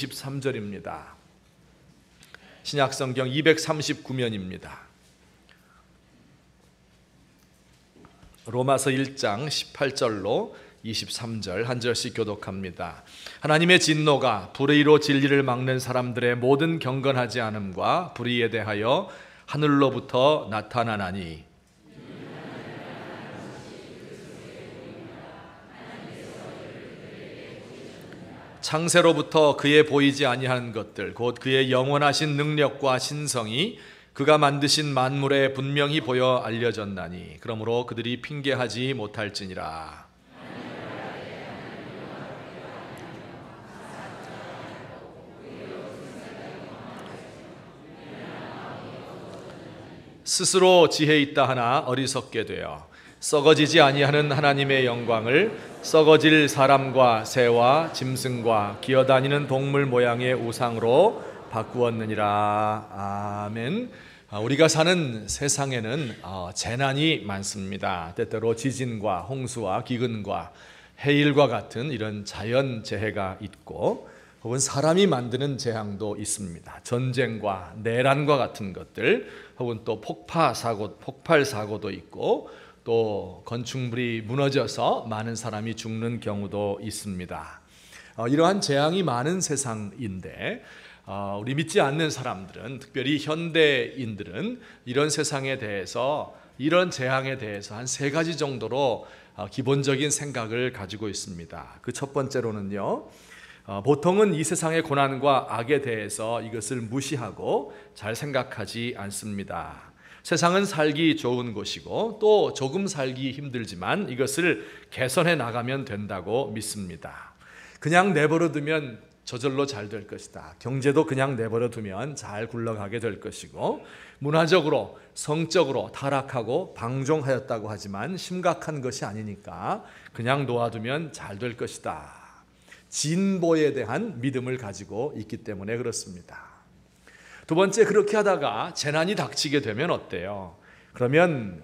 23절입니다. 신약성경 239면입니다. 로마서 1장 18절로 23절 한 절씩 교독합니다. 하나님의 진노가 불의로 진리를 막는 사람들의 모든 경건하지 않음과 불의에 대하여 하늘로부터 나타나나니 창세로부터 그의 보이지 아니하는 것들 곧 그의 영원하신 능력과 신성이 그가 만드신 만물에 분명히 보여 알려졌나니 그러므로 그들이 핑계하지 못할지니라. 스스로 지혜 있다 하나 어리석게 되어 썩어지지 아니하는 하나님의 영광을 썩어질 사람과 새와 짐승과 기어다니는 동물 모양의 우상으로 바꾸었느니라. 아멘. 우리가 사는 세상에는 재난이 많습니다. 때때로 지진과 홍수와 기근과 해일과 같은 이런 자연재해가 있고 혹은 사람이 만드는 재앙도 있습니다. 전쟁과 내란과 같은 것들 혹은 또 폭발 사고도 있고 또 건축물이 무너져서 많은 사람이 죽는 경우도 있습니다. 이러한 재앙이 많은 세상인데 우리 믿지 않는 사람들은, 특별히 현대인들은 이런 세상에 대해서, 이런 재앙에 대해서 한 세 가지 정도로 기본적인 생각을 가지고 있습니다. 그 첫 번째로는요, 보통은 이 세상의 고난과 악에 대해서 이것을 무시하고 잘 생각하지 않습니다. 세상은 살기 좋은 곳이고 또 조금 살기 힘들지만 이것을 개선해 나가면 된다고 믿습니다. 그냥 내버려 두면 저절로 잘 될 것이다. 경제도 그냥 내버려 두면 잘 굴러가게 될 것이고 문화적으로, 성적으로 타락하고 방종하였다고 하지만 심각한 것이 아니니까 그냥 놓아두면 잘 될 것이다. 진보에 대한 믿음을 가지고 있기 때문에 그렇습니다. 두 번째, 그렇게 하다가 재난이 닥치게 되면 어때요? 그러면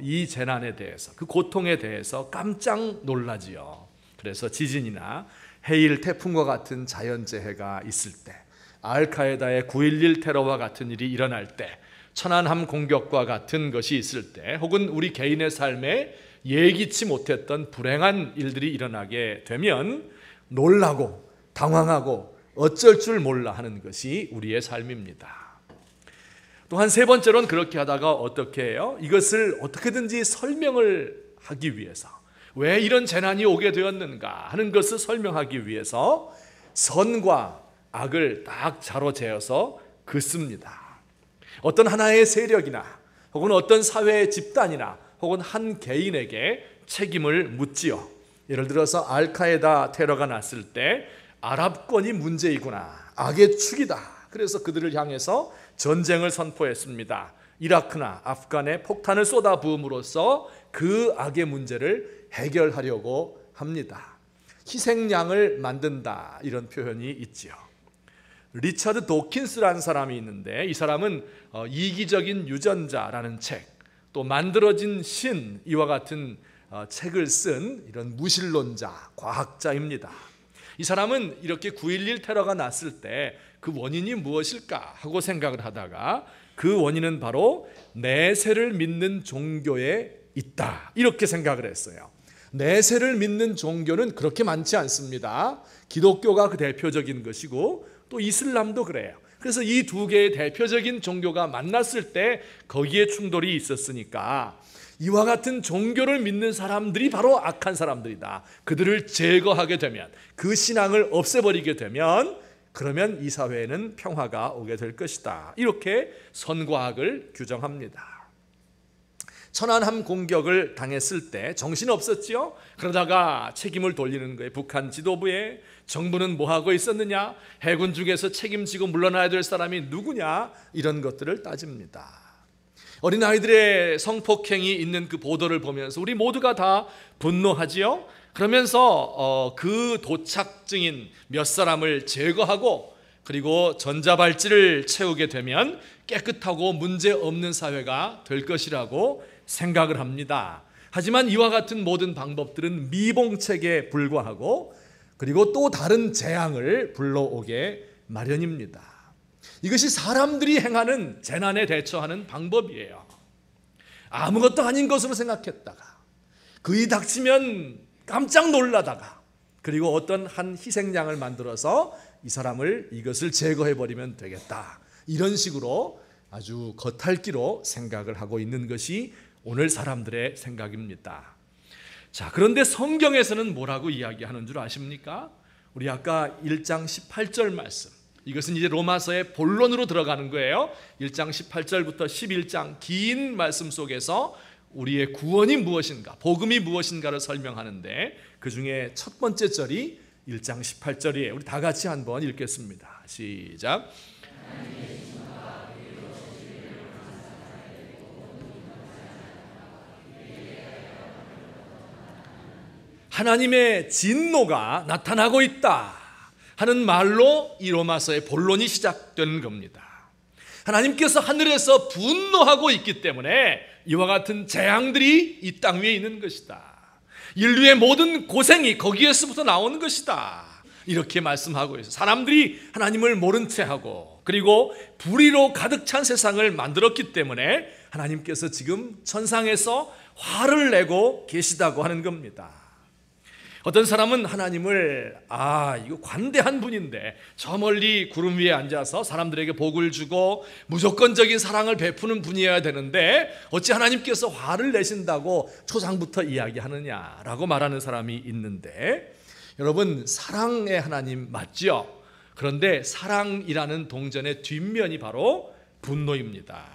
이 재난에 대해서, 그 고통에 대해서 깜짝 놀라지요. 그래서 지진이나 해일, 태풍과 같은 자연재해가 있을 때, 알카에다의 9.11 테러와 같은 일이 일어날 때, 천안함 공격과 같은 것이 있을 때, 혹은 우리 개인의 삶에 예기치 못했던 불행한 일들이 일어나게 되면 놀라고 당황하고 어쩔 줄 몰라 하는 것이 우리의 삶입니다. 또한 세 번째로는 그렇게 하다가 어떻게 해요? 이것을 어떻게든지 설명을 하기 위해서, 왜 이런 재난이 오게 되었는가 하는 것을 설명하기 위해서 선과 악을 딱 자로재어서 긋습니다. 어떤 하나의 세력이나 혹은 어떤 사회의 집단이나 혹은 한 개인에게 책임을 묻지요. 예를 들어서 알카에다 테러가 났을 때 아랍권이 문제이구나, 악의 축이다. 그래서 그들을 향해서 전쟁을 선포했습니다. 이라크나 아프간에 폭탄을 쏟아부음으로써 그 악의 문제를 해결하려고 합니다. 희생양을 만든다, 이런 표현이 있지요. 리처드 도킨스라는 사람이 있는데 이 사람은 이기적인 유전자라는 책, 또 만들어진 신, 이와 같은 책을 쓴 이런 무신론자, 과학자입니다. 이 사람은 이렇게 9.11 테러가 났을 때 그 원인이 무엇일까 하고 생각을 하다가 그 원인은 바로 내세를 믿는 종교에 있다, 이렇게 생각을 했어요. 내세를 믿는 종교는 그렇게 많지 않습니다. 기독교가 그 대표적인 것이고 또 이슬람도 그래요. 그래서 이 두 개의 대표적인 종교가 만났을 때 거기에 충돌이 있었으니까 이와 같은 종교를 믿는 사람들이 바로 악한 사람들이다. 그들을 제거하게 되면, 그 신앙을 없애버리게 되면, 그러면 이 사회에는 평화가 오게 될 것이다. 이렇게 선과 악을 규정합니다. 천안함 공격을 당했을 때 정신없었지요? 그러다가 책임을 돌리는 거예요. 북한 지도부에. 정부는 뭐하고 있었느냐? 해군 중에서 책임지고 물러나야 될 사람이 누구냐? 이런 것들을 따집니다. 어린아이들의 성폭행이 있는 그 보도를 보면서 우리 모두가 다 분노하지요? 그러면서 그 도착증인 몇 사람을 제거하고 그리고 전자발찌를 채우게 되면 깨끗하고 문제없는 사회가 될 것이라고 생각을 합니다. 하지만 이와 같은 모든 방법들은 미봉책에 불과하고 그리고 또 다른 재앙을 불러오게 마련입니다. 이것이 사람들이 행하는 재난에 대처하는 방법이에요. 아무것도 아닌 것으로 생각했다가 그이 닥치면 깜짝 놀라다가 그리고 어떤 한 희생양을 만들어서 이 사람을 이것을 제거해버리면 되겠다, 이런 식으로 아주 겉핥기로 생각을 하고 있는 것이 오늘 사람들의 생각입니다. 자, 그런데 성경에서는 뭐라고 이야기하는 줄 아십니까? 우리 아까 1장 18절 말씀, 이것은 이제 로마서의 본론으로 들어가는 거예요. 1장 18절부터 11장 긴 말씀 속에서 우리의 구원이 무엇인가, 복음이 무엇인가를 설명하는데 그 중에 첫 번째 절이 1장 18절이에요. 우리 다 같이 한번 읽겠습니다. 시작. 하나님의 진노가 나타나고 있다 하는 말로 이 로마서의 본론이 시작되는 겁니다. 하나님께서 하늘에서 분노하고 있기 때문에 이와 같은 재앙들이 이 땅 위에 있는 것이다. 인류의 모든 고생이 거기에서부터 나오는 것이다, 이렇게 말씀하고 있어요. 사람들이 하나님을 모른 채 하고 그리고 불의로 가득 찬 세상을 만들었기 때문에 하나님께서 지금 천상에서 화를 내고 계시다고 하는 겁니다. 어떤 사람은 하나님을 이거 관대한 분인데 저 멀리 구름 위에 앉아서 사람들에게 복을 주고 무조건적인 사랑을 베푸는 분이어야 되는데 어찌 하나님께서 화를 내신다고 초상부터 이야기하느냐라고 말하는 사람이 있는데, 여러분, 사랑의 하나님 맞죠? 그런데 사랑이라는 동전의 뒷면이 바로 분노입니다.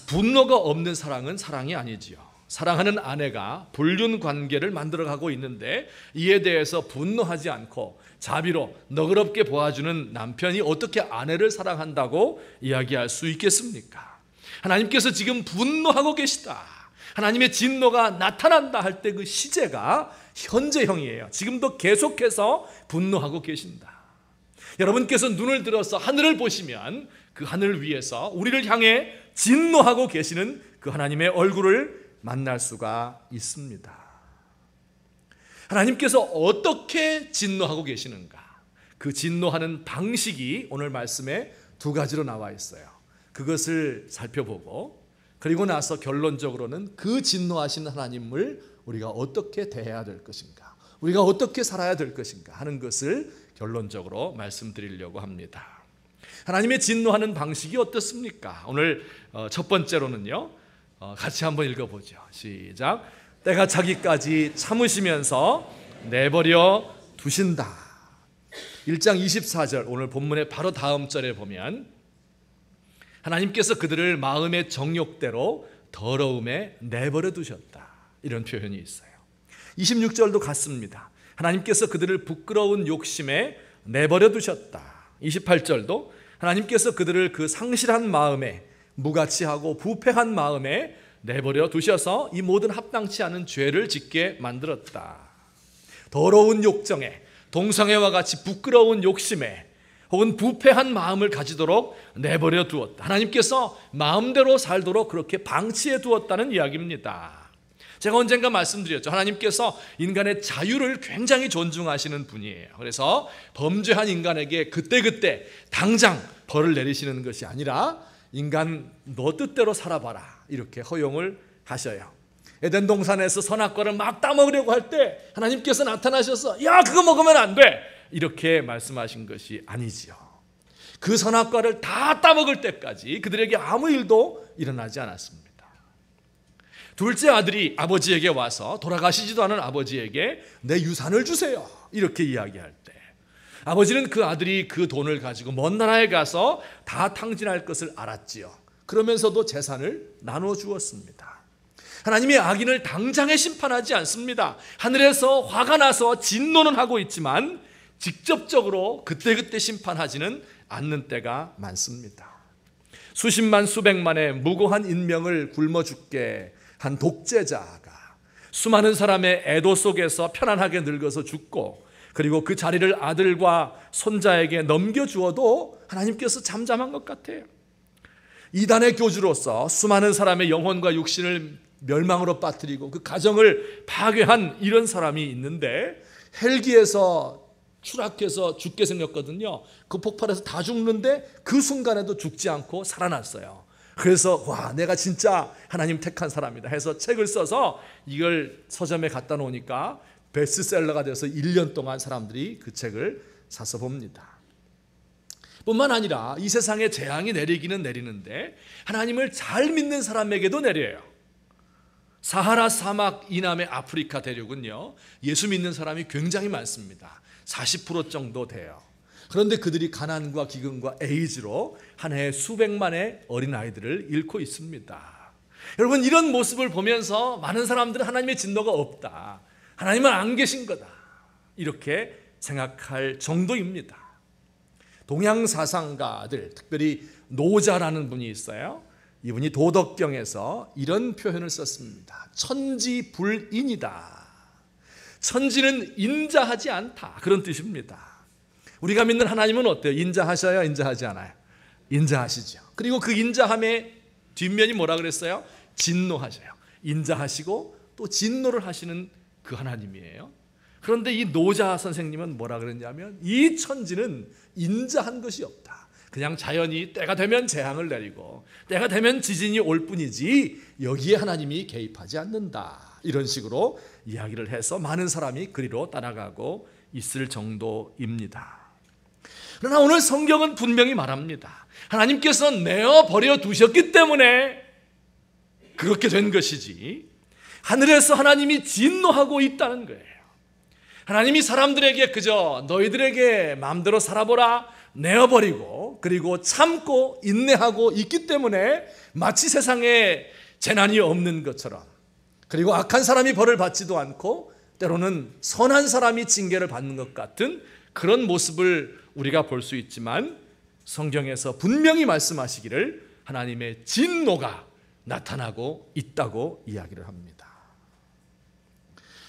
분노가 없는 사랑은 사랑이 아니지요. 사랑하는 아내가 불륜 관계를 만들어가고 있는데 이에 대해서 분노하지 않고 자비로 너그럽게 보아주는 남편이 어떻게 아내를 사랑한다고 이야기할 수 있겠습니까? 하나님께서 지금 분노하고 계시다, 하나님의 진노가 나타난다 할 때 그 시제가 현재형이에요. 지금도 계속해서 분노하고 계신다. 여러분께서 눈을 들어서 하늘을 보시면 그 하늘 위에서 우리를 향해 진노하고 계시는 그 하나님의 얼굴을 만날 수가 있습니다. 하나님께서 어떻게 진노하고 계시는가? 그 진노하는 방식이 오늘 말씀에 두 가지로 나와 있어요. 그것을 살펴보고 그리고 나서 결론적으로는 그 진노하시는 하나님을 우리가 어떻게 대해야 될 것인가, 우리가 어떻게 살아야 될 것인가 하는 것을 결론적으로 말씀드리려고 합니다. 하나님의 진노하는 방식이 어떻습니까? 오늘 첫 번째로는요, 같이 한번 읽어보죠. 시작. 때가 차기까지 참으시면서 내버려 두신다. 1장 24절 오늘 본문의 바로 다음 절에 보면 하나님께서 그들을 마음의 정욕대로 더러움에 내버려 두셨다, 이런 표현이 있어요. 26절도 같습니다. 하나님께서 그들을 부끄러운 욕심에 내버려 두셨다. 28절도 하나님께서 그들을 그 상실한 마음에, 무가치하고 부패한 마음에 내버려 두셔서 이 모든 합당치 않은 죄를 짓게 만들었다. 더러운 욕정에, 동성애와 같이 부끄러운 욕심에 혹은 부패한 마음을 가지도록 내버려 두었다. 하나님께서 마음대로 살도록 그렇게 방치해 두었다는 이야기입니다. 제가 언젠가 말씀드렸죠. 하나님께서 인간의 자유를 굉장히 존중하시는 분이에요. 그래서 범죄한 인간에게 그때그때 당장 벌을 내리시는 것이 아니라 인간 너 뜻대로 살아봐라, 이렇게 허용을 하셔요. 에덴 동산에서 선악과를 막 따먹으려고 할 때 하나님께서 나타나셔서 야, 그거 먹으면 안 돼, 이렇게 말씀하신 것이 아니지요. 그 선악과를 다 따먹을 때까지 그들에게 아무 일도 일어나지 않았습니다. 둘째 아들이 아버지에게 와서, 돌아가시지도 않은 아버지에게 내 유산을 주세요, 이렇게 이야기할 때 아버지는 그 아들이 그 돈을 가지고 먼 나라에 가서 다 탕진할 것을 알았지요. 그러면서도 재산을 나눠 주었습니다. 하나님의 악인을 당장에 심판하지 않습니다. 하늘에서 화가 나서 진노는 하고 있지만 직접적으로 그때그때 심판하지는 않는 때가 많습니다. 수십만 수백만의 무고한 인명을 굶어 죽게 한 독재자가 수많은 사람의 애도 속에서 편안하게 늙어서 죽고 그리고 그 자리를 아들과 손자에게 넘겨주어도 하나님께서 잠잠한 것 같아요. 이단의 교주로서 수많은 사람의 영혼과 육신을 멸망으로 빠뜨리고 그 가정을 파괴한 이런 사람이 있는데 헬기에서 추락해서 죽게 생겼거든요. 그 폭발에서 다 죽는데 그 순간에도 죽지 않고 살아났어요. 그래서 와, 내가 진짜 하나님 택한 사람이다 해서 책을 써서 이걸 서점에 갖다 놓으니까 베스트셀러가 돼서 1년 동안 사람들이 그 책을 사서 봅니다. 뿐만 아니라 이 세상에 재앙이 내리기는 내리는데 하나님을 잘 믿는 사람에게도 내려요. 사하라 사막 이남의 아프리카 대륙은요, 예수 믿는 사람이 굉장히 많습니다. 40% 정도 돼요. 그런데 그들이 가난과 기근과 에이즈로 한 해에 수백만의 어린아이들을 잃고 있습니다. 여러분, 이런 모습을 보면서 많은 사람들은 하나님의 진노가 없다, 하나님은 안 계신 거다, 이렇게 생각할 정도입니다. 동양 사상가들, 특별히 노자라는 분이 있어요. 이분이 도덕경에서 이런 표현을 썼습니다. 천지불인이다. 천지는 인자하지 않다, 그런 뜻입니다. 우리가 믿는 하나님은 어때요? 인자하셔요? 인자하지 않아요? 인자하시죠. 그리고 그 인자함의 뒷면이 뭐라 그랬어요? 진노하셔요. 인자하시고 또 진노를 하시는 그 하나님이에요. 그런데 이 노자 선생님은 뭐라 그랬냐면, 이 천지는 인자한 것이 없다. 그냥 자연이 때가 되면 재앙을 내리고 때가 되면 지진이 올 뿐이지 여기에 하나님이 개입하지 않는다, 이런 식으로 이야기를 해서 많은 사람이 그리로 따라가고 있을 정도입니다. 그러나 오늘 성경은 분명히 말합니다. 하나님께서 내어버려 두셨기 때문에 그렇게 된 것이지, 하늘에서 하나님이 진노하고 있다는 거예요. 하나님이 사람들에게 그저 너희들에게 마음대로 살아보라 내어버리고 그리고 참고 인내하고 있기 때문에 마치 세상에 재난이 없는 것처럼, 그리고 악한 사람이 벌을 받지도 않고 때로는 선한 사람이 징계를 받는 것 같은 그런 모습을 우리가 볼 수 있지만, 성경에서 분명히 말씀하시기를 하나님의 진노가 나타나고 있다고 이야기를 합니다.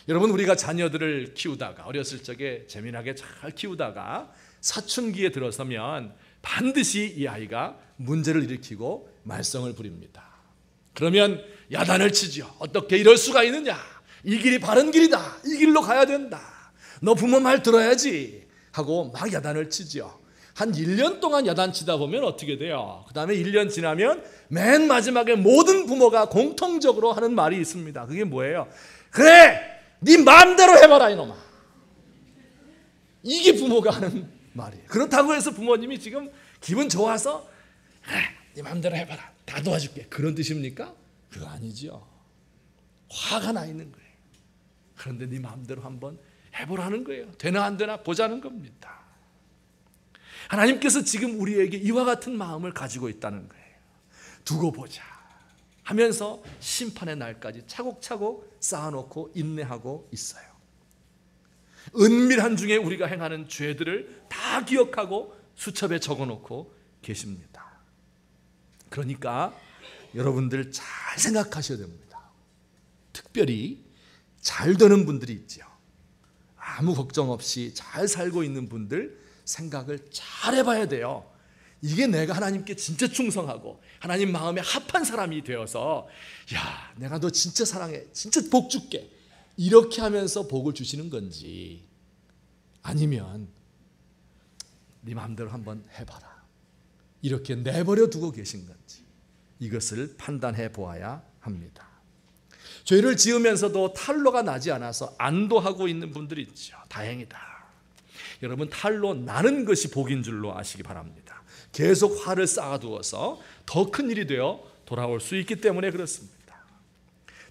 여러분, 우리가 자녀들을 키우다가 어렸을 적에 재미나게 잘 키우다가 사춘기에 들어서면 반드시 이 아이가 문제를 일으키고 말썽을 부립니다. 그러면 야단을 치죠. 어떻게 이럴 수가 있느냐, 이 길이 바른 길이다, 이 길로 가야 된다, 너 부모 말 들어야지 하고 막 야단을 치죠. 한 1년 동안 야단치다 보면 어떻게 돼요? 그 다음에 1년 지나면 맨 마지막에 모든 부모가 공통적으로 하는 말이 있습니다. 그게 뭐예요? 그래, 네 마음대로 해봐라 이놈아. 이게 부모가 하는 말이에요. 그렇다고 해서 부모님이 지금 기분 좋아서 그래, 네 마음대로 해봐라, 다 도와줄게, 그런 뜻입니까? 그거 아니죠. 화가 나 있는 거예요. 그런데 네 마음대로 한번 해보라는 거예요. 되나 안 되나 보자는 겁니다. 하나님께서 지금 우리에게 이와 같은 마음을 가지고 있다는 거예요. 두고 보자 하면서 심판의 날까지 차곡차곡 쌓아놓고 인내하고 있어요. 은밀한 중에 우리가 행하는 죄들을 다 기억하고 수첩에 적어놓고 계십니다. 그러니까 여러분들 잘 생각하셔야 됩니다. 특별히 잘 되는 분들이 있죠. 아무 걱정 없이 잘 살고 있는 분들 생각을 잘 해봐야 돼요. 이게 내가 하나님께 진짜 충성하고 하나님 마음에 합한 사람이 되어서, 야, 내가 너 진짜 사랑해, 진짜 복 줄게, 이렇게 하면서 복을 주시는 건지, 아니면 네 마음대로 한번 해봐라 이렇게 내버려 두고 계신 건지, 이것을 판단해 보아야 합니다. 죄를 지으면서도 탈로가 나지 않아서 안도하고 있는 분들이 있죠. 다행이다. 여러분, 탈로 나는 것이 복인 줄로 아시기 바랍니다. 계속 화를 쌓아두어서 더 큰 일이 되어 돌아올 수 있기 때문에 그렇습니다.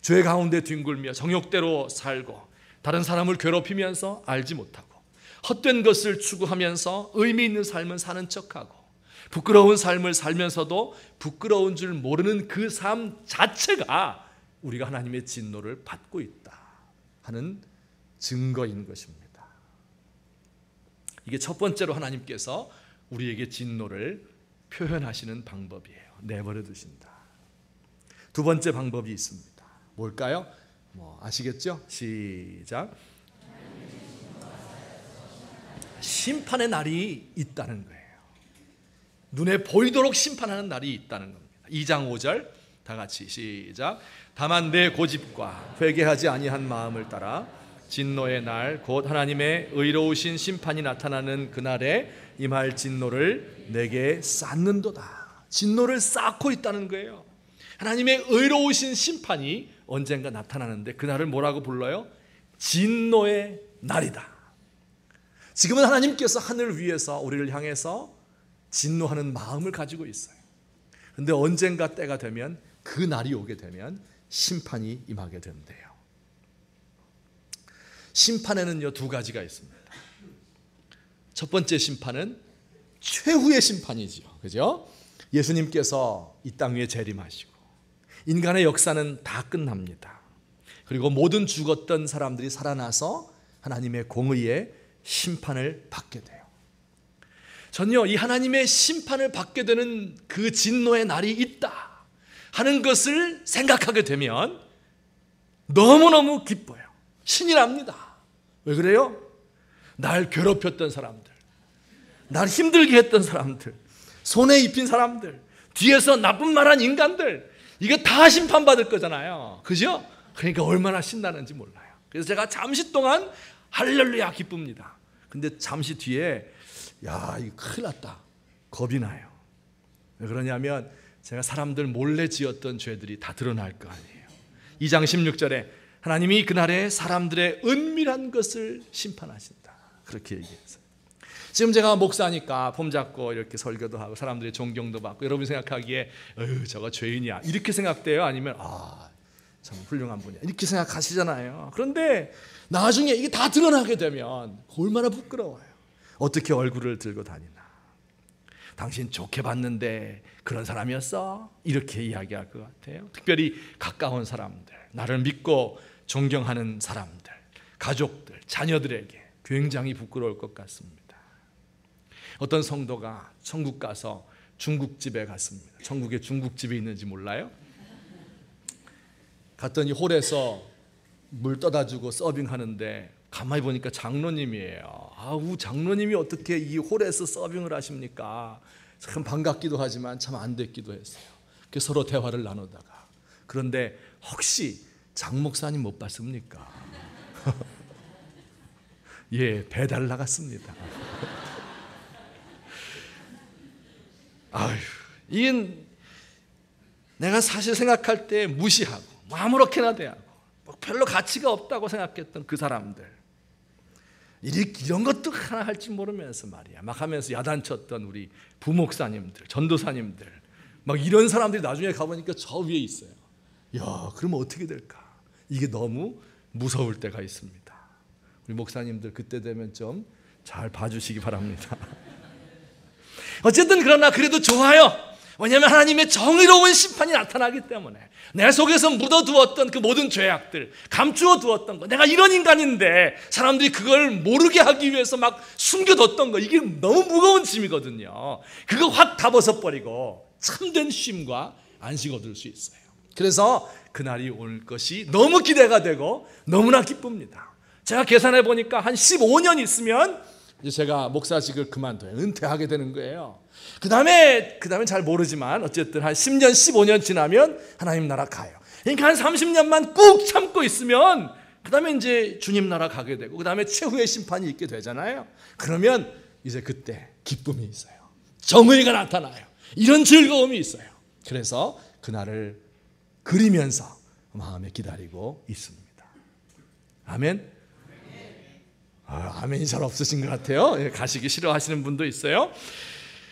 죄 가운데 뒹굴며 정욕대로 살고 다른 사람을 괴롭히면서 알지 못하고 헛된 것을 추구하면서 의미 있는 삶을 사는 척하고 부끄러운 삶을 살면서도 부끄러운 줄 모르는 그 삶 자체가 우리가 하나님의 진노를 받고 있다 하는 증거인 것입니다. 이게 첫 번째로 하나님께서 우리에게 진노를 표현하시는 방법이에요. 내버려 두신다. 두 번째 방법이 있습니다. 뭘까요? 아시겠죠? 시작. 심판의 날이 있다는 거예요. 눈에 보이도록 심판하는 날이 있다는 겁니다. 2장 5절 다 같이 시작. 다만 내 고집과 회개하지 아니한 마음을 따라 진노의 날 곧 하나님의 의로우신 심판이 나타나는 그날에 임할 진노를 내게 쌓는도다. 진노를 쌓고 있다는 거예요. 하나님의 의로우신 심판이 언젠가 나타나는데 그날을 뭐라고 불러요? 진노의 날이다. 지금은 하나님께서 하늘 위에서 우리를 향해서 진노하는 마음을 가지고 있어요. 그런데 언젠가 때가 되면, 그 날이 오게 되면 심판이 임하게 된대요. 심판에는요, 두 가지가 있습니다. 첫 번째 심판은 최후의 심판이죠. 그죠? 예수님께서 이 땅 위에 재림하시고 인간의 역사는 다 끝납니다. 그리고 모든 죽었던 사람들이 살아나서 하나님의 공의의 심판을 받게 돼요. 전요, 이 하나님의 심판을 받게 되는 그 진노의 날이 있다 하는 것을 생각하게 되면 너무너무 기뻐요. 신이 납니다. 왜 그래요? 날 괴롭혔던 사람들, 날 힘들게 했던 사람들, 손해 입힌 사람들, 뒤에서 나쁜 말한 인간들, 이거 다 심판받을 거잖아요. 그죠? 그러니까 얼마나 신나는지 몰라요. 그래서 제가 잠시 동안 할렐루야 기쁩니다. 근데 잠시 뒤에 야, 이거 큰일 났다, 겁이 나요. 왜 그러냐면 제가 사람들 몰래 지었던 죄들이 다 드러날 거 아니에요. 2장 16절에 하나님이 그날에 사람들의 은밀한 것을 심판하신다, 그렇게 얘기했어요. 지금 제가 목사니까 폼 잡고 이렇게 설교도 하고 사람들의 존경도 받고 여러분이 생각하기에 저거 죄인이야 이렇게 생각돼요? 아니면 참 훌륭한 분이야 이렇게 생각하시잖아요. 그런데 나중에 이게 다 드러나게 되면 얼마나 부끄러워요. 어떻게 얼굴을 들고 다니나. 당신 좋게 봤는데 그런 사람이었어? 이렇게 이야기할 것 같아요. 특별히 가까운 사람들, 나를 믿고 존경하는 사람들, 가족들, 자녀들에게 굉장히 부끄러울 것 같습니다. 어떤 성도가 천국 가서 중국집에 갔습니다. 천국에 중국집이 있는지 몰라요? 갔더니 홀에서 물 떠다 주고 서빙하는데 가만히 보니까 장로님이에요. 아우, 장로님이 어떻게 이 홀에서 서빙을 하십니까? 참 반갑기도 하지만 참 안 됐기도 했어요. 그래서 서로 대화를 나누다가, 그런데 혹시 장 목사님 못 봤습니까? 예, 배달 나갔습니다. 아휴, 이건 내가 사실 생각할 때 무시하고 아무렇게나 대하고 별로 가치가 없다고 생각했던 그 사람들, 이런 것도 하나 할 줄 모르면서 말이야 막 하면서 야단쳤던 우리 부목사님들, 전도사님들, 막 이런 사람들이 나중에 가보니까 저 위에 있어요. 야, 그러면 어떻게 될까? 이게 너무 무서울 때가 있습니다. 우리 목사님들 그때 되면 좀 잘 봐주시기 바랍니다. 어쨌든 그러나 그래도 좋아요. 왜냐하면 하나님의 정의로운 심판이 나타나기 때문에 내 속에서 묻어두었던 그 모든 죄악들, 감추어 두었던 거, 내가 이런 인간인데 사람들이 그걸 모르게 하기 위해서 막 숨겨뒀던 거, 이게 너무 무거운 짐이거든요. 그거 확 다 벗어버리고 참된 쉼과 안식 얻을 수 있어요. 그래서 그날이 올 것이 너무 기대가 되고 너무나 기쁩니다. 제가 계산해 보니까 한 15년 있으면 이제 제가 목사직을 그만둬요. 은퇴하게 되는 거예요. 그 다음에 잘 모르지만 어쨌든 한 10년, 15년 지나면 하나님 나라 가요. 그러니까 한 30년만 꾹 참고 있으면 그 다음에 이제 주님 나라 가게 되고 그 다음에 최후의 심판이 있게 되잖아요. 그러면 이제 그때 기쁨이 있어요. 정의가 나타나요. 이런 즐거움이 있어요. 그래서 그날을 그리면서 마음에 기다리고 있습니다. 아멘. 아멘이 잘 없으신 것 같아요. 가시기 싫어하시는 분도 있어요.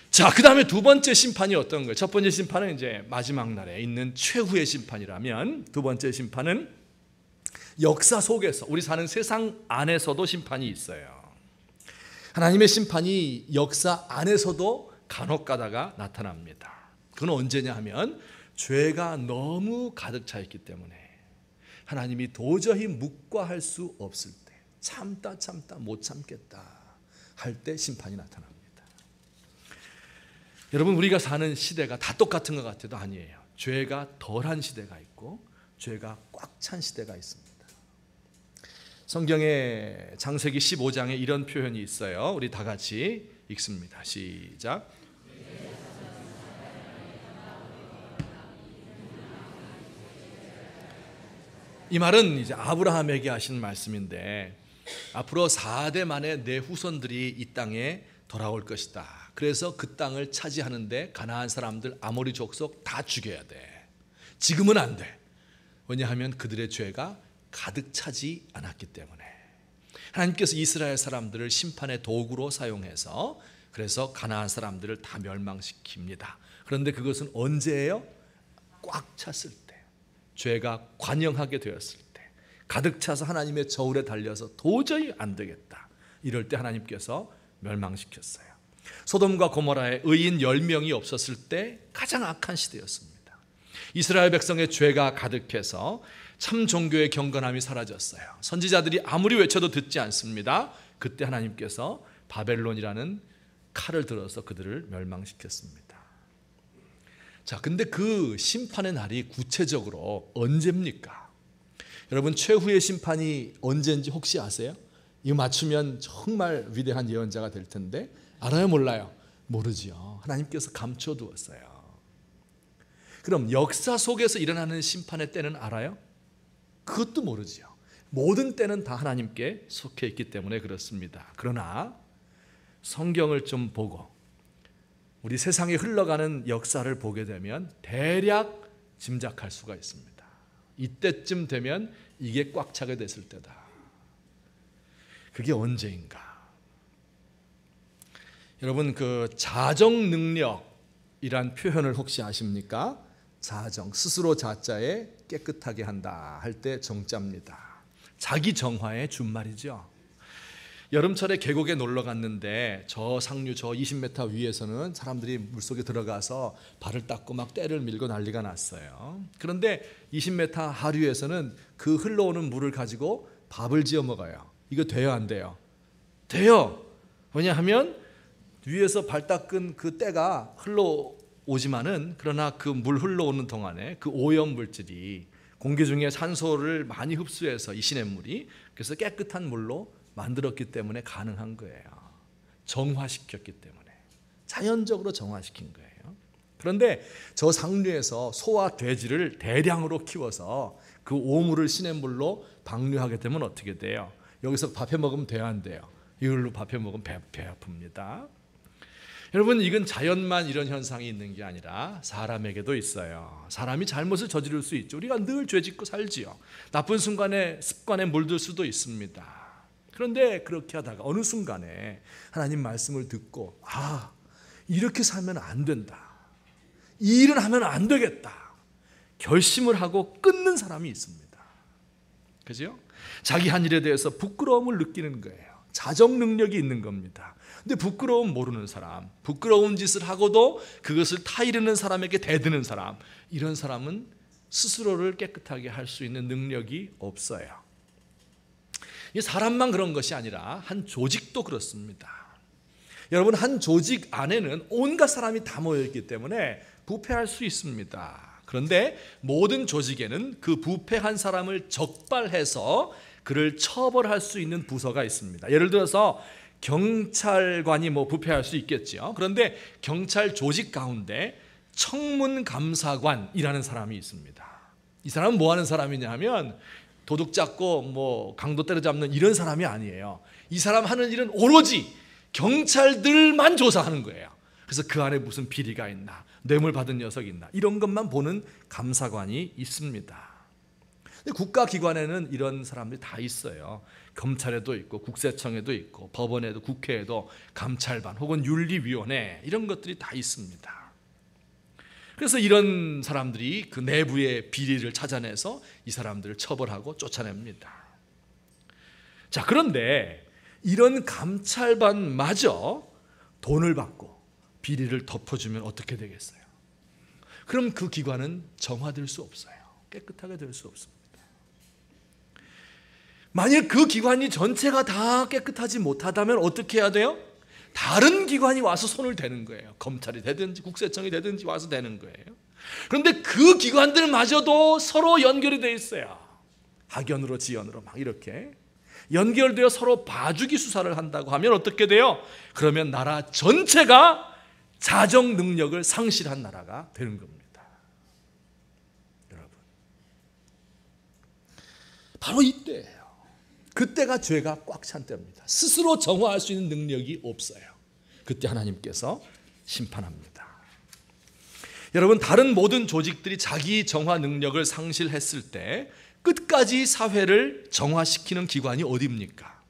자, 그 다음에 두 번째 심판이 어떤 거예요? 첫 번째 심판은 이제 마지막 날에 있는 최후의 심판이라면, 두 번째 심판은 역사 속에서 우리 사는 세상 안에서도 심판이 있어요. 하나님의 심판이 역사 안에서도 간혹 가다가 나타납니다. 그건 언제냐 하면 죄가 너무 가득 차 있기 때문에 하나님이 도저히 묵과할 수 없을 때, 참다 못 참겠다 할 때 심판이 나타납니다. 여러분, 우리가 사는 시대가 다 똑같은 것 같아도 아니에요. 죄가 덜한 시대가 있고 죄가 꽉 찬 시대가 있습니다. 성경에 창세기 15장에 이런 표현이 있어요. 우리 다 같이 읽습니다. 시작. 이 말은 이제 아브라함에게 하신 말씀인데 앞으로 4대 만에 내 후손들이 이 땅에 돌아올 것이다. 그래서 그 땅을 차지하는데 가나안 사람들 아모리 족속 다 죽여야 돼. 지금은 안 돼. 왜냐하면 그들의 죄가 가득 차지 않았기 때문에. 하나님께서 이스라엘 사람들을 심판의 도구로 사용해서 그래서 가나안 사람들을 다 멸망시킵니다. 그런데 그것은 언제예요? 꽉 찼을 때, 죄가 관영하게 되었을 때, 가득 차서 하나님의 저울에 달려서 도저히 안 되겠다, 이럴 때 하나님께서 멸망시켰어요. 소돔과 고모라에 의인 10명이 없었을 때 가장 악한 시대였습니다. 이스라엘 백성의 죄가 가득해서 참 종교의 경건함이 사라졌어요. 선지자들이 아무리 외쳐도 듣지 않습니다. 그때 하나님께서 바벨론이라는 칼을 들어서 그들을 멸망시켰습니다. 자, 근데 그 심판의 날이 구체적으로 언제입니까? 여러분, 최후의 심판이 언제인지 혹시 아세요? 이거 맞추면 정말 위대한 예언자가 될 텐데, 알아요, 몰라요? 모르지요. 하나님께서 감춰두었어요. 그럼 역사 속에서 일어나는 심판의 때는 알아요? 그것도 모르지요. 모든 때는 다 하나님께 속해 있기 때문에 그렇습니다. 그러나 성경을 좀 보고 우리 세상에 흘러가는 역사를 보게 되면 대략 짐작할 수가 있습니다. 이때쯤 되면 이게 꽉 차게 됐을 때다. 그게 언제인가? 여러분, 그 자정 능력이란 표현을 혹시 아십니까? 자정, 스스로 자자에 깨끗하게 한다 할 때 정자입니다. 자기 정화의 준말이죠. 여름철에 계곡에 놀러 갔는데 저 상류 저 20m 위에서는 사람들이 물속에 들어가서 발을 닦고 막 때를 밀고 난리가 났어요. 그런데 20m 하류에서는 그 흘러오는 물을 가지고 밥을 지어 먹어요. 이거 돼요, 안 돼요? 돼요. 왜냐하면 위에서 발 닦은 그 때가 흘러오지만은, 그러나 그 물 흘러오는 동안에 그 오염 물질이 공기 중에 산소를 많이 흡수해서 이 시냇물이 그래서 깨끗한 물로 만들었기 때문에 가능한 거예요. 정화시켰기 때문에, 자연적으로 정화시킨 거예요. 그런데 저 상류에서 소와 돼지를 대량으로 키워서 그 오물을 시냇물로 방류하게 되면 어떻게 돼요? 여기서 밥해 먹으면 돼요, 안 돼요? 이걸로 밥해 먹으면 배 아픕니다. 여러분, 이건 자연만 이런 현상이 있는 게 아니라 사람에게도 있어요. 사람이 잘못을 저지를 수 있죠. 우리가 늘 죄짓고 살지요. 나쁜 순간에 습관에 물들 수도 있습니다. 그런데 그렇게 하다가 어느 순간에 하나님 말씀을 듣고, 아, 이렇게 살면 안 된다, 이 일은 하면 안 되겠다, 결심을 하고 끊는 사람이 있습니다. 그죠? 자기 한 일에 대해서 부끄러움을 느끼는 거예요. 자정 능력이 있는 겁니다. 근데 부끄러움 모르는 사람, 부끄러운 짓을 하고도 그것을 타이르는 사람에게 대드는 사람, 이런 사람은 스스로를 깨끗하게 할 수 있는 능력이 없어요. 이 사람만 그런 것이 아니라 한 조직도 그렇습니다. 여러분, 한 조직 안에는 온갖 사람이 다 모여있기 때문에 부패할 수 있습니다. 그런데 모든 조직에는 그 부패한 사람을 적발해서 그를 처벌할 수 있는 부서가 있습니다. 예를 들어서 경찰관이 부패할 수 있겠죠. 그런데 경찰 조직 가운데 청문감사관이라는 사람이 있습니다. 이 사람은 뭐 하는 사람이냐 하면 도둑 잡고 강도 때려잡는 이런 사람이 아니에요. 이 사람 하는 일은 오로지 경찰들만 조사하는 거예요. 그래서 그 안에 무슨 비리가 있나, 뇌물 받은 녀석이 있나, 이런 것만 보는 감사관이 있습니다. 근데 국가기관에는 이런 사람들이 다 있어요. 검찰에도 있고 국세청에도 있고 법원에도 국회에도 감찰반 혹은 윤리위원회, 이런 것들이 다 있습니다. 그래서 이런 사람들이 그 내부의 비리를 찾아내서 이 사람들을 처벌하고 쫓아냅니다. 자, 그런데 이런 감찰반마저 돈을 받고 비리를 덮어주면 어떻게 되겠어요? 그럼 그 기관은 정화될 수 없어요. 깨끗하게 될 수 없습니다. 만일 그 기관이 전체가 다 깨끗하지 못하다면 어떻게 해야 돼요? 다른 기관이 와서 손을 대는 거예요. 검찰이 되든지 국세청이 되든지 와서 대는 거예요. 그런데 그 기관들마저도 서로 연결이 돼 있어요. 학연으로 지연으로 막 이렇게 연결되어 서로 봐주기 수사를 한다고 하면 어떻게 돼요? 그러면 나라 전체가 자정 능력을 상실한 나라가 되는 겁니다. 여러분, 바로 이때예요. 그때가 죄가 꽉 찬 때입니다. 스스로 정화할 수 있는 능력이 없어요. 그때 하나님께서 심판합니다. 여러분, 다른 모든 조직들이 자기 정화 능력을 상실했을 때 끝까지 사회를 정화시키는 기관이 어디입니까?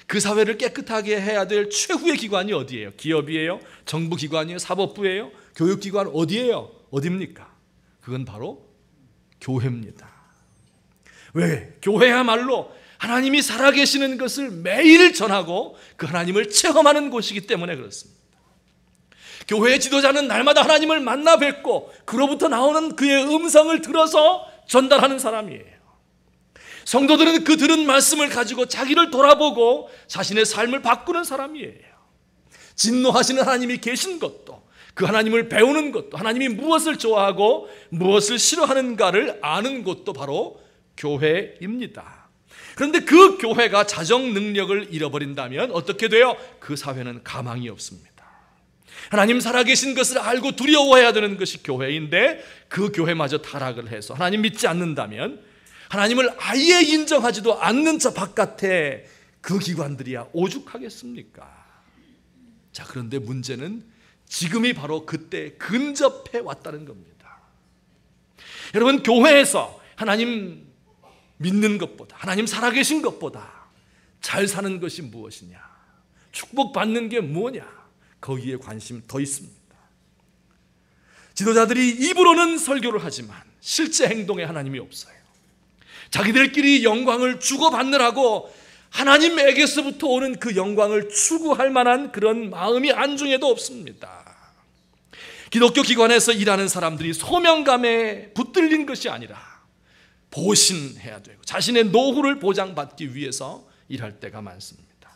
그 사회를 깨끗하게 해야 될 최후의 기관이 어디예요? 기업이에요? 정부기관이에요? 사법부예요? 교육기관 어디예요? 어디입니까? 그건 바로 교회입니다. 왜? 교회야말로 하나님이 살아계시는 것을 매일 전하고 그 하나님을 체험하는 곳이기 때문에 그렇습니다. 교회의 지도자는 날마다 하나님을 만나 뵙고 그로부터 나오는 그의 음성을 들어서 전달하는 사람이에요. 성도들은 그 들은 말씀을 가지고 자기를 돌아보고 자신의 삶을 바꾸는 사람이에요. 진노하시는 하나님이 계신 것도, 그 하나님을 배우는 것도, 하나님이 무엇을 좋아하고 무엇을 싫어하는가를 아는 것도 바로 교회입니다. 그런데 그 교회가 자정 능력을 잃어버린다면 어떻게 돼요? 그 사회는 가망이 없습니다. 하나님 살아계신 것을 알고 두려워해야 되는 것이 교회인데 그 교회마저 타락을 해서 하나님 믿지 않는다면, 하나님을 아예 인정하지도 않는 저 바깥에 그 기관들이야 오죽하겠습니까? 자, 그런데 문제는 지금이 바로 그때 근접해 왔다는 겁니다. 여러분, 교회에서 하나님 믿는 것보다, 하나님 살아계신 것보다 잘 사는 것이 무엇이냐, 축복받는 게 뭐냐, 거기에 관심 더 있습니다. 지도자들이 입으로는 설교를 하지만 실제 행동에 하나님이 없어요. 자기들끼리 영광을 주고받느라고 하나님에게서부터 오는 그 영광을 추구할 만한 그런 마음이 안중에도 없습니다. 기독교 기관에서 일하는 사람들이 소명감에 붙들린 것이 아니라 보신해야 되고 자신의 노후를 보장받기 위해서 일할 때가 많습니다.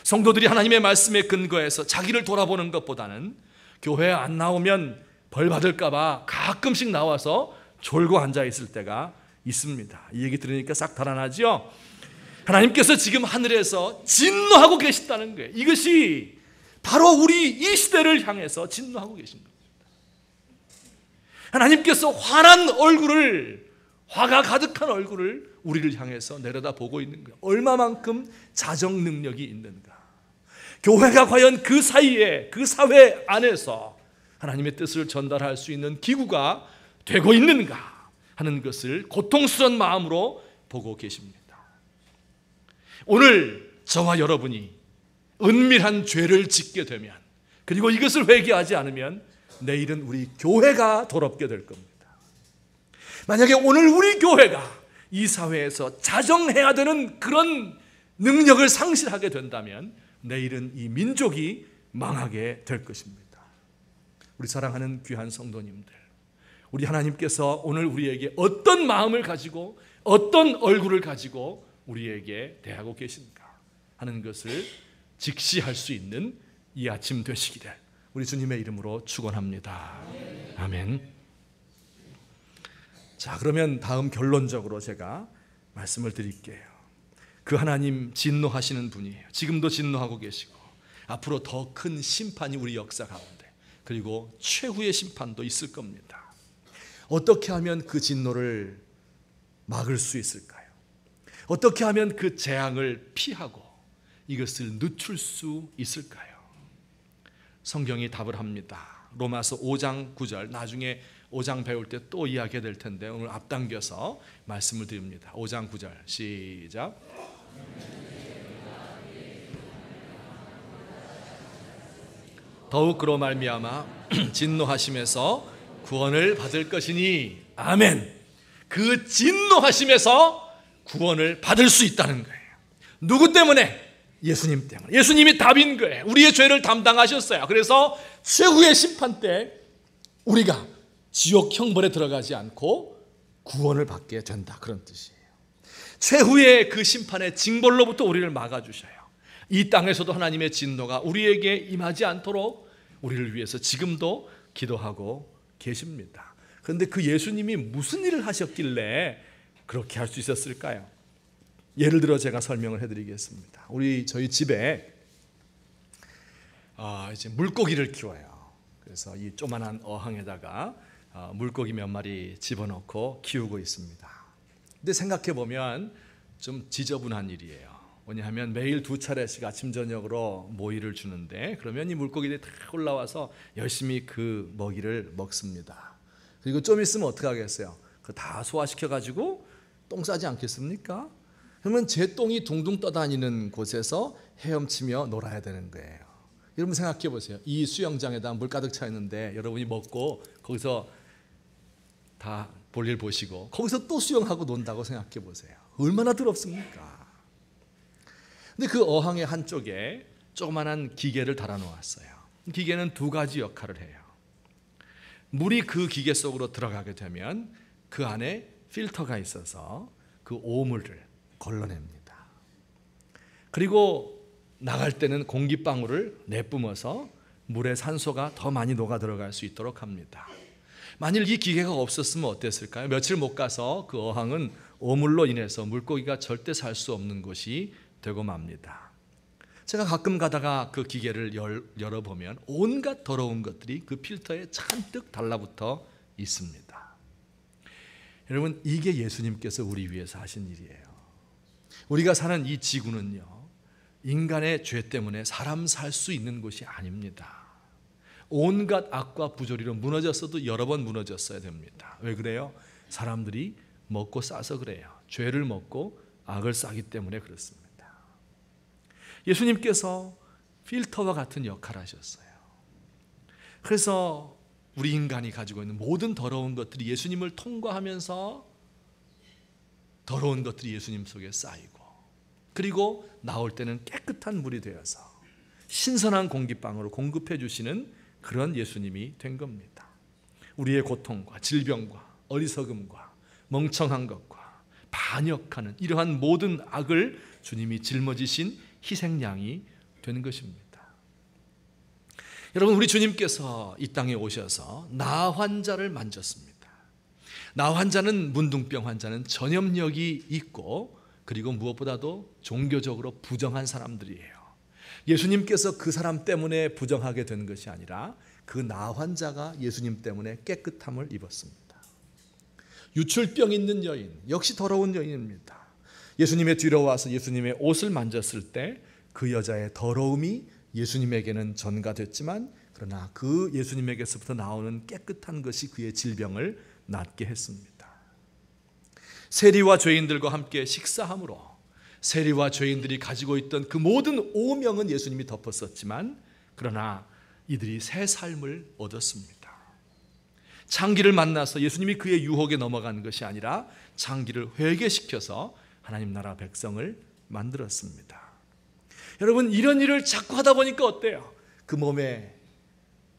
성도들이 하나님의 말씀에 근거해서 자기를 돌아보는 것보다는 교회에 안 나오면 벌 받을까 봐 가끔씩 나와서 졸고 앉아 있을 때가 있습니다. 이 얘기 들으니까 싹 달아나죠? 하나님께서 지금 하늘에서 진노하고 계시다는 거예요. 이것이 바로 우리 이 시대를 향해서 진노하고 계신 겁니다. 하나님께서 환한 얼굴을, 화가 가득한 얼굴을 우리를 향해서 내려다보고 있는 거예요. 얼마만큼 자정 능력이 있는가. 교회가 과연 그 사이에, 그 사회 안에서 하나님의 뜻을 전달할 수 있는 기구가 되고 있는가 하는 것을 고통스러운 마음으로 보고 계십니다. 오늘 저와 여러분이 은밀한 죄를 짓게 되면, 그리고 이것을 회개하지 않으면 내일은 우리 교회가 더럽게 될 겁니다. 만약에 오늘 우리 교회가 이 사회에서 자정해야 되는 그런 능력을 상실하게 된다면 내일은 이 민족이 망하게 될 것입니다. 우리 사랑하는 귀한 성도님들, 우리 하나님께서 오늘 우리에게 어떤 마음을 가지고 어떤 얼굴을 가지고 우리에게 대하고 계신가 하는 것을 직시할 수 있는 이 아침 되시기를 우리 주님의 이름으로 축원합니다. 아멘. 자, 그러면 다음 결론적으로 제가 말씀을 드릴게요. 그 하나님 진노하시는 분이에요. 지금도 진노하고 계시고 앞으로 더 큰 심판이 우리 역사 가운데, 그리고 최후의 심판도 있을 겁니다. 어떻게 하면 그 진노를 막을 수 있을까요? 어떻게 하면 그 재앙을 피하고 이것을 늦출 수 있을까요? 성경이 답을 합니다. 로마서 5장 9절, 나중에 5장 배울 때 또 이야기가 될 텐데 오늘 앞당겨서 말씀을 드립니다. 5장 9절 시작. 더욱 그로 말미암아 진노하심에서 구원을 받을 것이니. 아멘. 그 진노하심에서 구원을 받을 수 있다는 거예요. 누구 때문에? 예수님 때문에. 예수님이 답인 거예요. 우리의 죄를 담당하셨어요. 그래서 최후의 심판 때 우리가 지옥 형벌에 들어가지 않고 구원을 받게 된다, 그런 뜻이에요. 최후의 그 심판의 징벌로부터 우리를 막아주셔요. 이 땅에서도 하나님의 진노가 우리에게 임하지 않도록 우리를 위해서 지금도 기도하고 계십니다. 그런데 그 예수님이 무슨 일을 하셨길래 그렇게 할 수 있었을까요? 예를 들어 제가 설명을 해드리겠습니다. 저희 집에 이제 물고기를 키워요. 그래서 이 조만한 어항에다가 물고기 몇 마리 집어넣고 키우고 있습니다. 근데 생각해 보면 좀 지저분한 일이에요. 왜냐하면 매일 2차례씩 아침 저녁으로 모이를 주는데, 그러면 이 물고기들이 다 올라와서 열심히 그 먹이를 먹습니다. 그리고 좀 있으면 어떻게 하겠어요? 그거 다 소화시켜 가지고 똥 싸지 않겠습니까? 그러면 제 똥이 둥둥 떠다니는 곳에서 헤엄치며 놀아야 되는 거예요. 여러분 생각해 보세요. 이 수영장에다 물 가득 차 있는데 여러분이 먹고 거기서 다 볼일 보시고 거기서 또 수영하고 논다고 생각해 보세요. 얼마나 더럽습니까? 근데 그 어항의 한쪽에 조그만한 기계를 달아 놓았어요. 기계는 2가지 역할을 해요. 물이 그 기계 속으로 들어가게 되면 그 안에 필터가 있어서 그 오물을 걸러냅니다. 그리고 나갈 때는 공기방울을 내뿜어서 물에 산소가 더 많이 녹아 들어갈 수 있도록 합니다. 만일 이 기계가 없었으면 어땠을까요? 며칠 못 가서 그 어항은 오물로 인해서 물고기가 절대 살 수 없는 곳이 되고 맙니다. 제가 가끔 가다가 그 기계를 열어보면 온갖 더러운 것들이 그 필터에 잔뜩 달라붙어 있습니다. 여러분, 이게 예수님께서 우리 위해서 하신 일이에요. 우리가 사는 이 지구는요, 인간의 죄 때문에 사람 살 수 있는 곳이 아닙니다. 온갖 악과 부조리로 무너졌어도 여러 번 무너졌어야 됩니다. 왜 그래요? 사람들이 먹고 싸서 그래요. 죄를 먹고 악을 싸기 때문에 그렇습니다. 예수님께서 필터와 같은 역할을 하셨어요. 그래서 우리 인간이 가지고 있는 모든 더러운 것들이 예수님을 통과하면서 더러운 것들이 예수님 속에 쌓이고, 그리고 나올 때는 깨끗한 물이 되어서 신선한 공기방으로 공급해 주시는 그런 예수님이 된 겁니다. 우리의 고통과 질병과 어리석음과 멍청한 것과 반역하는 이러한 모든 악을 주님이 짊어지신 희생양이 된 것입니다. 여러분, 우리 주님께서 이 땅에 오셔서 나 환자를 만졌습니다. 나 환자는, 문둥병 환자는 전염력이 있고, 그리고 무엇보다도 종교적으로 부정한 사람들이에요. 예수님께서 그 사람 때문에 부정하게 된 것이 아니라 그 나 환자가 예수님 때문에 깨끗함을 입었습니다. 유출병 있는 여인, 역시 더러운 여인입니다. 예수님의 뒤로 와서 예수님의 옷을 만졌을 때 그 여자의 더러움이 예수님에게는 전가됐지만, 그러나 그 예수님에게서부터 나오는 깨끗한 것이 그의 질병을 낫게 했습니다. 세리와 죄인들과 함께 식사함으로 세리와 죄인들이 가지고 있던 그 모든 오명은 예수님이 덮었었지만, 그러나 이들이 새 삶을 얻었습니다. 창기를 만나서 예수님이 그의 유혹에 넘어간 것이 아니라 창기를 회개시켜서 하나님 나라 백성을 만들었습니다. 여러분, 이런 일을 자꾸 하다 보니까 어때요? 그 몸에,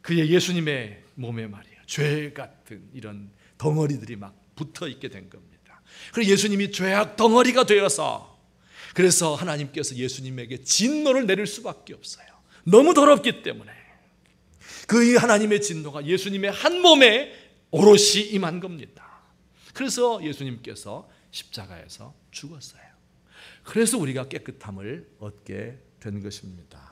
그의 예수님의 몸에 말이에요, 죄 같은 이런 덩어리들이 막 붙어 있게 된 겁니다. 그리고 예수님이 죄악 덩어리가 되어서, 그래서 하나님께서 예수님에게 진노를 내릴 수밖에 없어요. 너무 더럽기 때문에. 그 하나님의 진노가 예수님의 한 몸에 오롯이 임한 겁니다. 그래서 예수님께서 십자가에서 죽었어요. 그래서 우리가 깨끗함을 얻게 된 것입니다.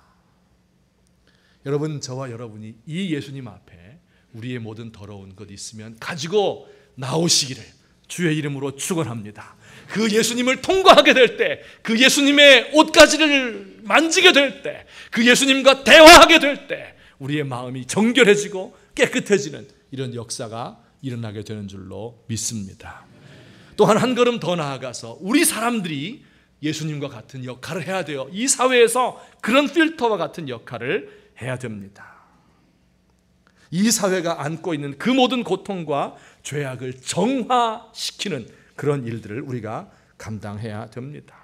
여러분, 저와 여러분이 이 예수님 앞에 우리의 모든 더러운 것 있으면 가지고 나오시기를 주의 이름으로 축원합니다. 그 예수님을 통과하게 될 때, 그 예수님의 옷가지를 만지게 될 때, 그 예수님과 대화하게 될 때 우리의 마음이 정결해지고 깨끗해지는 이런 역사가 일어나게 되는 줄로 믿습니다. 또한 한 걸음 더 나아가서 우리 사람들이 예수님과 같은 역할을 해야 돼요. 이 사회에서 그런 필터와 같은 역할을 해야 됩니다. 이 사회가 안고 있는 그 모든 고통과 죄악을 정화시키는 그런 일들을 우리가 감당해야 됩니다.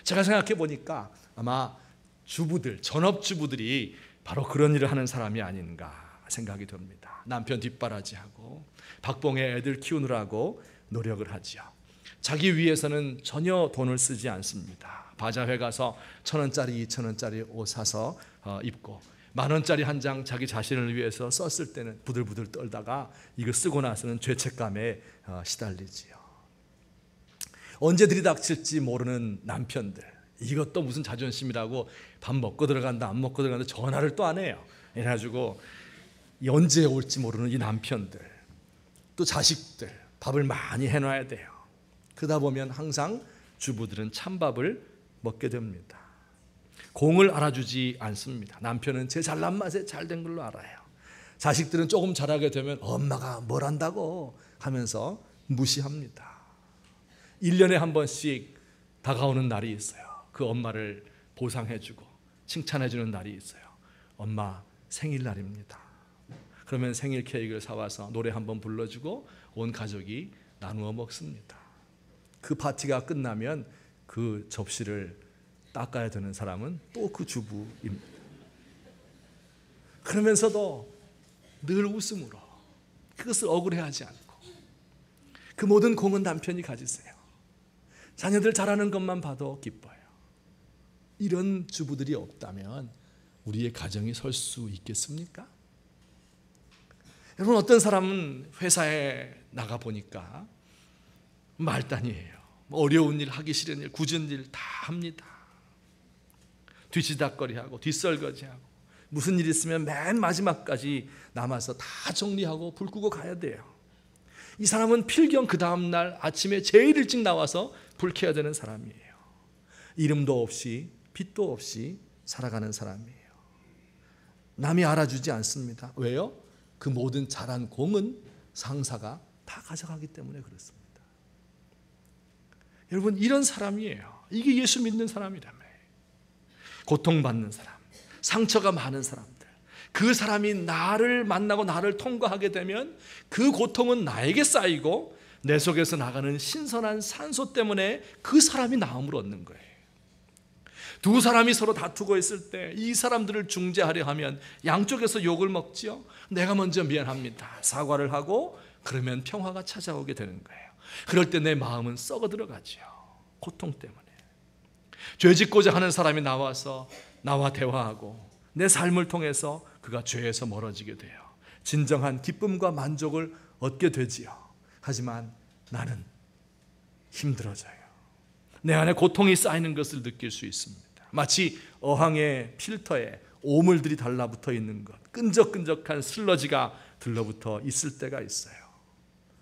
제가 생각해 보니까 아마 주부들, 전업주부들이 바로 그런 일을 하는 사람이 아닌가 생각이 됩니다. 남편 뒷바라지하고 박봉의 애들 키우느라고 노력을 하지요. 자기 위해서는 전혀 돈을 쓰지 않습니다. 바자회 가서 1,000원짜리, 2,000원짜리 옷 사서 입고, 10,000원짜리 한 장 자기 자신을 위해서 썼을 때는 부들부들 떨다가 이거 쓰고 나서는 죄책감에 시달리지요. 언제 들이닥칠지 모르는 남편들, 이것도 무슨 자존심이라고 밥 먹고 들어간다 안 먹고 들어간다 전화를 또 안 해요. 이래가지고 언제 올지 모르는 이 남편들, 또 자식들 밥을 많이 해놔야 돼요. 그러다 보면 항상 주부들은 찬밥을 먹게 됩니다. 공을 알아주지 않습니다. 남편은 제 잘난 맛에 잘된 걸로 알아요. 자식들은 조금 잘하게 되면 엄마가 뭘 한다고 하면서 무시합니다. 1년에 한 번씩 다가오는 날이 있어요. 그 엄마를 보상해주고 칭찬해주는 날이 있어요. 엄마 생일날입니다. 그러면 생일 케이크를 사와서 노래 한번 불러주고 온 가족이 나누어 먹습니다. 그 파티가 끝나면 그 접시를 닦아야 되는 사람은 또 그 주부입니다. 그러면서도 늘 웃음으로 그것을 억울해하지 않고 그 모든 공은 남편이 가지세요. 자녀들 잘하는 것만 봐도 기뻐요. 이런 주부들이 없다면 우리의 가정이 설 수 있겠습니까? 여러분, 어떤 사람은 회사에 나가보니까 말단이에요. 어려운 일, 하기 싫은 일, 굳은 일 다 합니다. 뒤지닥거리하고 뒷설거지하고 무슨 일 있으면 맨 마지막까지 남아서 다 정리하고 불 끄고 가야 돼요. 이 사람은 필경 그 다음날 아침에 제일 일찍 나와서 불 켜야 되는 사람이에요. 이름도 없이 빛도 없이 살아가는 사람이에요. 남이 알아주지 않습니다. 왜요? 그 모든 잘한 공은 상사가 다 가져가기 때문에 그렇습니다. 여러분, 이런 사람이에요. 이게 예수 믿는 사람이라며. 고통받는 사람, 상처가 많은 사람들, 그 사람이 나를 만나고 나를 통과하게 되면 그 고통은 나에게 쌓이고 내 속에서 나가는 신선한 산소 때문에 그 사람이 나음을 얻는 거예요. 두 사람이 서로 다투고 있을 때 이 사람들을 중재하려 하면 양쪽에서 욕을 먹지요. 내가 먼저 미안합니다, 사과를 하고 그러면 평화가 찾아오게 되는 거예요. 그럴 때 내 마음은 썩어 들어가지요. 고통 때문에. 죄 짓고자 하는 사람이 나와서 나와 대화하고 내 삶을 통해서 그가 죄에서 멀어지게 돼요. 진정한 기쁨과 만족을 얻게 되지요. 하지만 나는 힘들어져요. 내 안에 고통이 쌓이는 것을 느낄 수 있습니다. 마치 어항의 필터에 오물들이 달라붙어 있는 것, 끈적끈적한 슬러지가 들러붙어 있을 때가 있어요.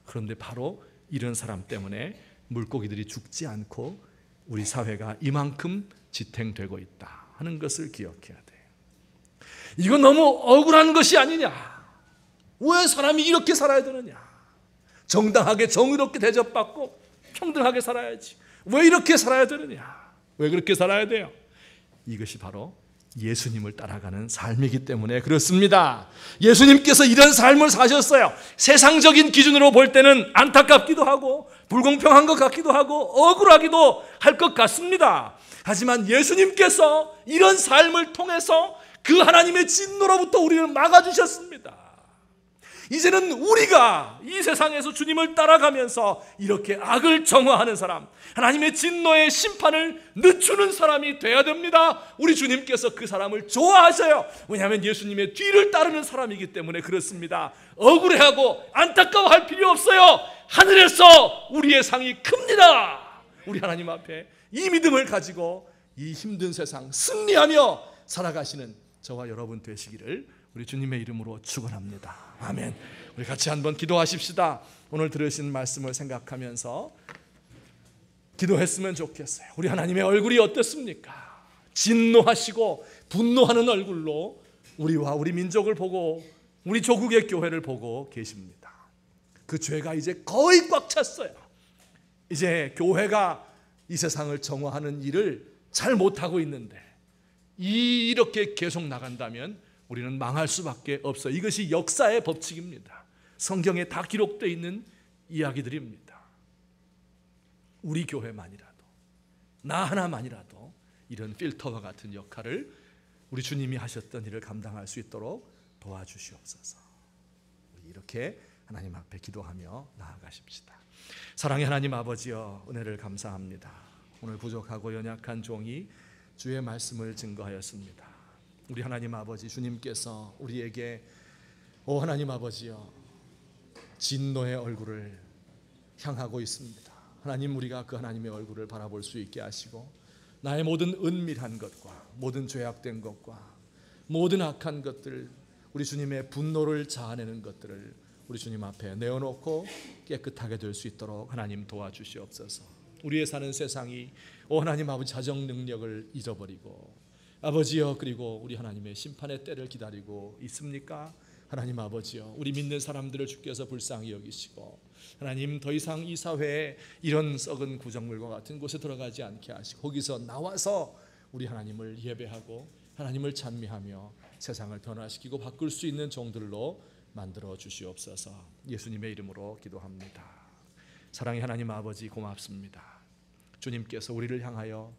그런데 바로 이런 사람 때문에 물고기들이 죽지 않고 우리 사회가 이만큼 지탱되고 있다 하는 것을 기억해야 돼요. 이건 너무 억울한 것이 아니냐? 왜 사람이 이렇게 살아야 되느냐? 정당하게 정의롭게 대접받고 평등하게 살아야지. 왜 이렇게 살아야 되느냐? 왜 그렇게 살아야 돼요? 이것이 바로 예수님을 따라가는 삶이기 때문에 그렇습니다. 예수님께서 이런 삶을 사셨어요. 세상적인 기준으로 볼 때는 안타깝기도 하고 불공평한 것 같기도 하고 억울하기도 할 것 같습니다. 하지만 예수님께서 이런 삶을 통해서 그 하나님의 진노로부터 우리를 막아주셨습니다. 이제는 우리가 이 세상에서 주님을 따라가면서 이렇게 악을 정화하는 사람, 하나님의 진노의 심판을 늦추는 사람이 돼야 됩니다. 우리 주님께서 그 사람을 좋아하셔요. 왜냐하면 예수님의 뒤를 따르는 사람이기 때문에 그렇습니다. 억울해하고 안타까워할 필요 없어요. 하늘에서 우리의 상이 큽니다. 우리 하나님 앞에 이 믿음을 가지고 이 힘든 세상 승리하며 살아가시는 저와 여러분 되시기를 우리 주님의 이름으로 축원합니다. 아멘. 우리 같이 한번 기도하십시다. 오늘 들으신 말씀을 생각하면서 기도했으면 좋겠어요. 우리 하나님의 얼굴이 어떻습니까? 진노하시고 분노하는 얼굴로 우리와 우리 민족을 보고 우리 조국의 교회를 보고 계십니다. 그 죄가 이제 거의 꽉 찼어요. 이제 교회가 이 세상을 정화하는 일을 잘 못하고 있는데 이렇게 계속 나간다면 우리는 망할 수밖에 없어요. 이것이 역사의 법칙입니다. 성경에 다 기록되어 있는 이야기들입니다. 우리 교회만이라도, 나 하나만이라도 이런 필터와 같은 역할을 우리 주님이 하셨던 일을 감당할 수 있도록 도와주시옵소서. 우리 이렇게 하나님 앞에 기도하며 나아가십시다. 사랑의 하나님 아버지여, 은혜를 감사합니다. 오늘 부족하고 연약한 종이 주의 말씀을 증거하였습니다. 우리 하나님 아버지, 주님께서 우리에게 오 하나님 아버지여 진노의 얼굴을 향하고 있습니다. 하나님, 우리가 그 하나님의 얼굴을 바라볼 수 있게 하시고 나의 모든 은밀한 것과 모든 죄악된 것과 모든 악한 것들, 우리 주님의 분노를 자아내는 것들을 우리 주님 앞에 내어놓고 깨끗하게 될 수 있도록 하나님 도와주시옵소서. 우리의 사는 세상이 하나님 아버지 자정 능력을 잊어버리고 아버지여, 그리고 우리 하나님의 심판의 때를 기다리고 있습니까? 하나님 아버지여, 우리 믿는 사람들을 주께서 불쌍히 여기시고 하나님 더 이상 이 사회에 이런 썩은 구정물과 같은 곳에 들어가지 않게 하시고 거기서 나와서 우리 하나님을 예배하고 하나님을 찬미하며 세상을 변화시키고 바꿀 수 있는 종들로 만들어 주시옵소서. 예수님의 이름으로 기도합니다. 사랑의 하나님 아버지, 고맙습니다. 주님께서 우리를 향하여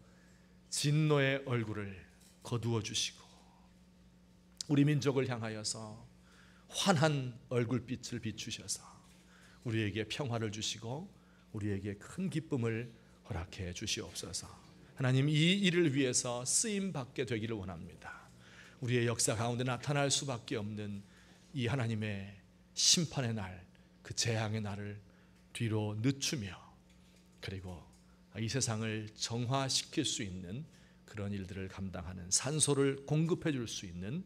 진노의 얼굴을 거두어 주시고 우리 민족을 향하여서 환한 얼굴빛을 비추셔서 우리에게 평화를 주시고 우리에게 큰 기쁨을 허락해 주시옵소서. 하나님, 이 일을 위해서 쓰임 받게 되기를 원합니다. 우리의 역사 가운데 나타날 수밖에 없는 이 하나님의 심판의 날, 그 재앙의 날을 뒤로 늦추며 그리고 이 세상을 정화시킬 수 있는 그런 일들을 감당하는 산소를 공급해 줄 수 있는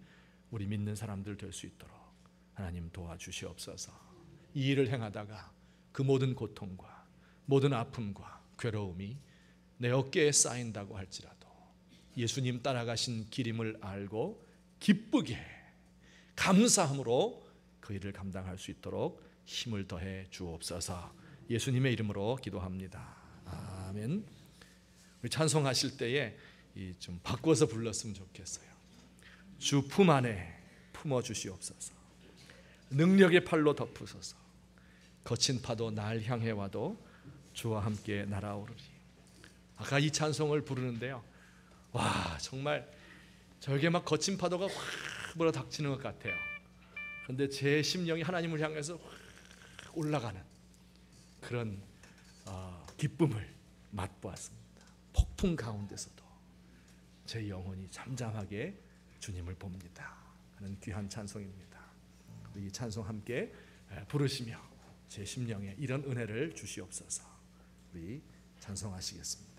우리 믿는 사람들 될 수 있도록 하나님 도와주시옵소서. 이 일을 행하다가 그 모든 고통과 모든 아픔과 괴로움이 내 어깨에 쌓인다고 할지라도 예수님 따라가신 길임을 알고 기쁘게 감사함으로 그 일을 감당할 수 있도록 힘을 더해 주옵소서. 예수님의 이름으로 기도합니다. 아멘. 우리 찬송하실 때에 좀 바꿔서 불렀으면 좋겠어요. 주 품 안에 품어 주시옵소서. 능력의 팔로 덮으소서. 거친 파도 날 향해 와도 주와 함께 날아오르리. 아까 이 찬송을 부르는데요, 와, 정말 저게 막 거친 파도가 확 몰아닥치는 것 같아요. 그런데 제 심령이 하나님을 향해서 확 올라가는 그런 기쁨을 맛보았습니다. 폭풍 가운데서도 제 영혼이 잠잠하게 주님을 봅니다 하는 귀한 찬송입니다. 우리 이 찬송 함께 부르시며 제 심령에 이런 은혜를 주시옵소서. 우리 찬송하시겠습니다.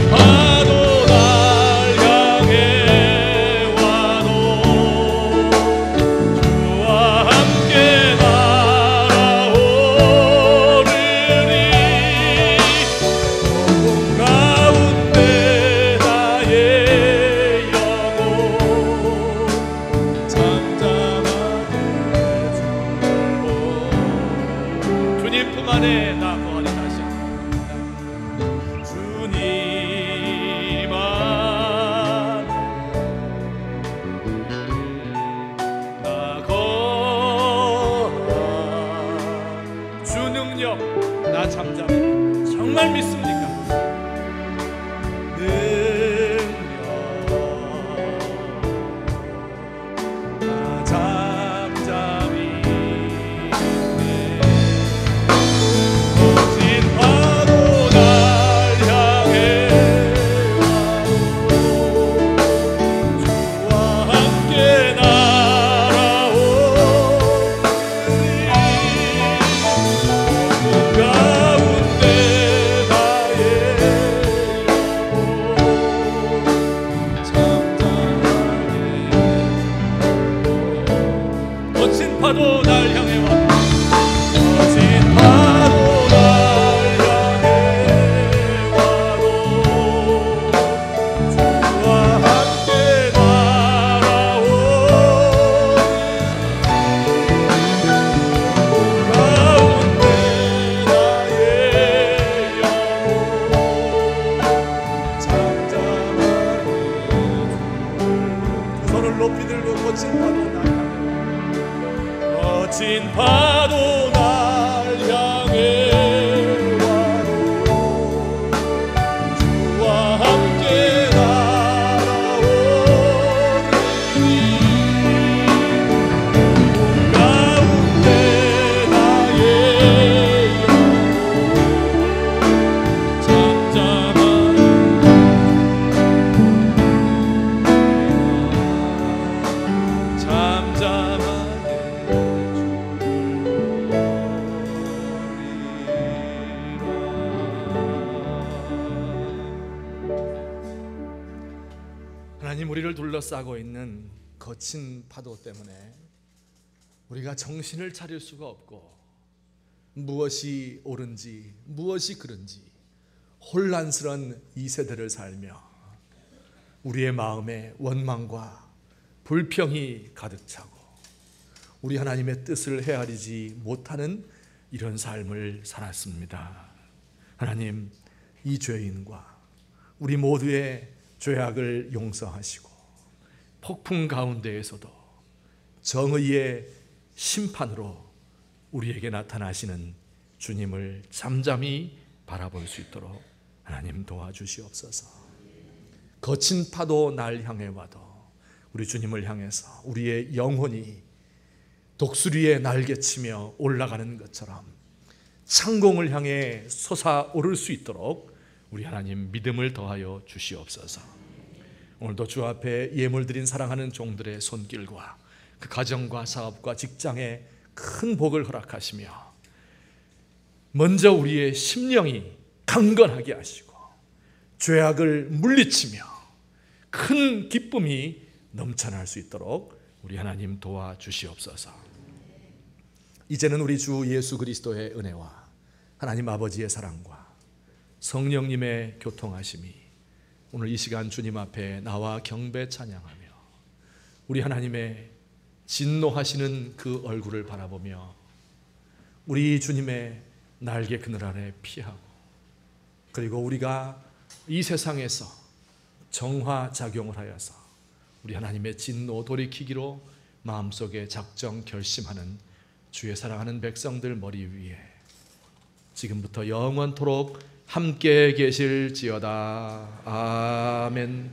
파도 거친 파도 날 향해 하나님, 우리를 둘러싸고 있는 거친 파도 때문에 우리가 정신을 차릴 수가 없고 무엇이 옳은지 무엇이 그른지 혼란스러운 이 세대를 살며 우리의 마음에 원망과 불평이 가득 차고 우리 하나님의 뜻을 헤아리지 못하는 이런 삶을 살았습니다. 하나님, 이 죄인과 우리 모두의 죄악을 용서하시고 폭풍 가운데에서도 정의의 심판으로 우리에게 나타나시는 주님을 잠잠히 바라볼 수 있도록 하나님 도와주시옵소서. 거친 파도 날 향해 와도 우리 주님을 향해서 우리의 영혼이 독수리에 날개치며 올라가는 것처럼 창공을 향해 솟아오를 수 있도록 우리 하나님 믿음을 더하여 주시옵소서. 오늘도 주 앞에 예물 드린 사랑하는 종들의 손길과 그 가정과 사업과 직장에 큰 복을 허락하시며 먼저 우리의 심령이 강건하게 하시고 죄악을 물리치며 큰 기쁨이 넘쳐날 수 있도록 우리 하나님 도와주시옵소서. 이제는 우리 주 예수 그리스도의 은혜와 하나님 아버지의 사랑과 성령님의 교통하심이 오늘 이 시간 주님 앞에 나와 경배 찬양하며 우리 하나님의 진노하시는 그 얼굴을 바라보며 우리 주님의 날개 그늘 아래 피하고 그리고 우리가 이 세상에서 정화작용을 하여서 우리 하나님의 진노 돌이키기로 마음속에 작정 결심하는 주의 사랑하는 백성들 머리 위에 지금부터 영원토록 함께 계실지어다. 아멘.